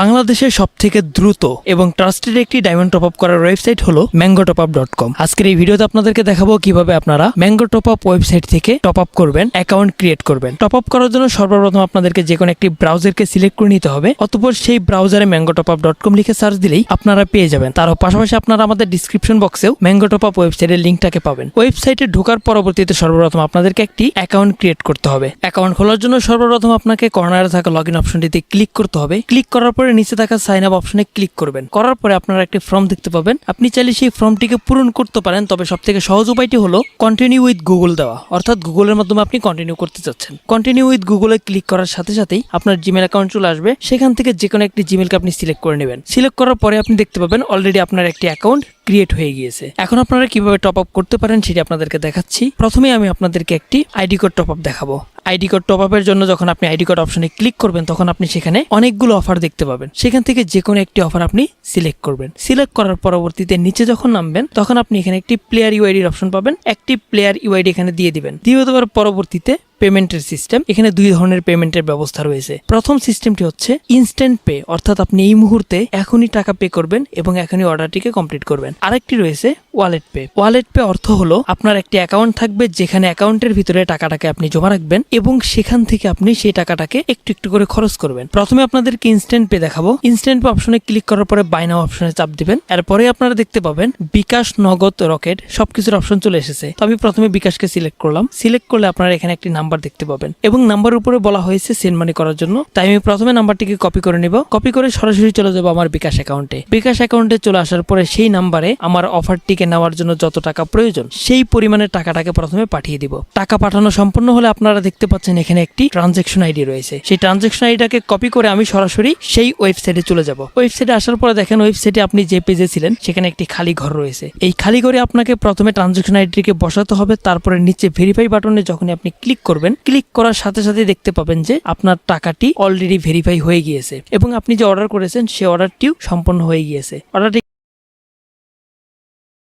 বাংলাদেশের সবথেকে দ্রুত এবং ট্রাস্টেড একটি ডায়মন্ড টপ আপ করার ওয়েবসাইট হলো mangotopUp.com। আজকের এই ভিডিওতে আপনাদেরকে দেখাবো কিভাবে আপনারা ম্যাঙ্গো টপ আপ ওয়েবসাইট থেকে টপ আপ করবেন, অ্যাকাউন্ট ক্রিয়েট করবেন। টপ আপ করার জন্য সর্বপ্রথম আপনাদেরকে যে কোনো একটি ব্রাউজারকে সিলেক্ট করে নিতে হবে। অতঃপর সেই ব্রাউজারে mangotopUp.com লিখে সার্চ দিলেই আপনারা পেয়ে যাবেন। তারও পাশাপাশি আপনারা আমাদের ডিসক্রিপশন বক্সেও ম্যাঙ্গো টপ আপ ওয়েবসাইটের লিঙ্কটাকে পাবেন। ওয়েবসাইটে ঢোকার পরবর্তীতে সর্বপ্রথম আপনাদেরকে একটি অ্যাকাউন্ট ক্রিয়েট করতে হবে। অ্যাকাউন্ট খোলার জন্য সর্বপ্রথম আপনাকে কর্নারে থাকা লগইন অপশনটিতে ক্লিক করতে হবে। ক্লিক করার পরে নিচে থাকা সাইন আপ অপশনে ক্লিক করবেন। করার পরে আপনারা একটি ফর্ম দেখতে পাবেন। আপনি চাইলে সেই ফর্মটিকে পূরণ করতে পারেন, তবে সবথেকে সহজ উপায়টি হলো কন্টিনিউ উইথ গুগল দেওয়া, অর্থাৎ গুগলের মাধ্যমে আপনি কন্টিনিউ করতে চাচ্ছেন। কন্টিনিউ উইথ গুগলে ক্লিক করার সাথে সাথেই আপনার জিমেল অ্যাকাউন্ট চলে আসবে। সেখান থেকে যে কোনো একটি জিমেলকে আপনি সিলেক্ট করে নেবেন। সিলেক্ট করার পরে আপনি দেখতে পাবেন অলরেডি আপনার একটি অ্যাকাউন্ট ক্রিয়েট হয়ে গিয়েছে। এখন আপনারা কিভাবে টপ আপ করতে পারেন সেটি আপনাদেরকে দেখাচ্ছি। প্রথমে আমি আপনাদেরকে একটি আইডি কোড টপ আপ দেখাবো। আইডি কোড টপ আপের জন্য যখন আপনি আইডি কোড অপশনে ক্লিক করবেন তখন আপনি সেখানে অনেকগুলো অফার দেখতে পাবেন। সেখান থেকে যে কোনো একটি অফার আপনি সিলেক্ট করবেন। সিলেক্ট করার পরবর্তীতে নিচে যখন নামবেন তখন আপনি এখানে একটি প্লেয়ার ইউআইডির অপশন পাবেন। একটি প্লেয়ার ইউআইডি এখানে দিয়ে দিবেন। দিয়ে দেওয়ার পরবর্তীতে পেমেন্টের সিস্টেম, এখানে দুই ধরনের পেমেন্টের ব্যবস্থা রয়েছে। প্রথম সিস্টেমটি হচ্ছে ইনস্ট্যান্ট পে, অর্থাৎ আপনি এই মুহূর্তে এখনই টাকা পে করবেন এবং এখনই অর্ডারটিকে কমপ্লিট করবেন। আরেকটি রয়েছে ওয়ালেট পে। ওয়ালেট পে অর্থ হলো আপনার একটি অ্যাকাউন্ট থাকবে যেখানে অ্যাকাউন্টের ভিতরে টাকাটাকে আপনি জমা রাখবেন এবং সেখান থেকে আপনি সেই টাকাটাকে একটু একটু করে খরচ করবেন। প্রথমে আপনাদেরকে ইনস্ট্যান্ট পে দেখাবো। ইনস্ট্যান্ট পে অপশনে ক্লিক করার পরে বাই নাও অপশনে চাপ দিবেন। এরপরে আপনারা দেখতে পাবেন বিকাশ, নগদ, রকেট সবকিছুর অপশন চলে এসেছে। তো আমি প্রথমে বিকাশকে সিলেক্ট করলাম। সিলেক্ট করলে আপনারা এখানে একটি নাম্বার দেখতে পাবেন এবং নাম্বার উপরে বলা হয়েছে সেন্ড মানি করার জন্য। তাই আমি প্রথমে নাম্বারটিকে কপি করে নিব। কপি করে সরাসরি চলে যাবো আমার বিকাশ অ্যাকাউন্টে। বিকাশ অ্যাকাউন্টে চলে আসার পরে সেই নাম্বারে আমার অফারটিকে নেওয়ার জন্য যত টাকা প্রয়োজন সেই পরিমাণের টাকাটাকে প্রথমে পাঠিয়ে দিব। টাকা পাঠানো সম্পূর্ণ হলে আপনারা দেখতে পাচ্ছেন এখানে একটি ট্রানজ্যাকশন আইডি রয়েছে। সেই ট্রানজ্যাকশন আইডিটাকে কপি করে আমি সরাসরি সেই ওয়েবসাইটে চলে যাব। ওয়েবসাইটে আসার পরে দেখেন ওয়েবসাইটে আপনি যে পেজে ছিলেন সেখানে একটি খালি ঘর রয়েছে। এই খালি ঘরে আপনাকে প্রথমে ট্রানজ্যাকশন আইডিটিকে বসাতে হবে। তারপরে নিচে ভেরিফাই বাটনে যখন আপনি ক্লিক করবেন, ক্লিক করার সাথে সাথে দেখতে পাবেন যে আপনার টাকাটি অলরেডি ভেরিফাই হয়ে গিয়েছে এবং আপনি যে অর্ডার করেছেন সেই অর্ডারটিও সম্পন্ন হয়ে গিয়েছে। অর্ডারটি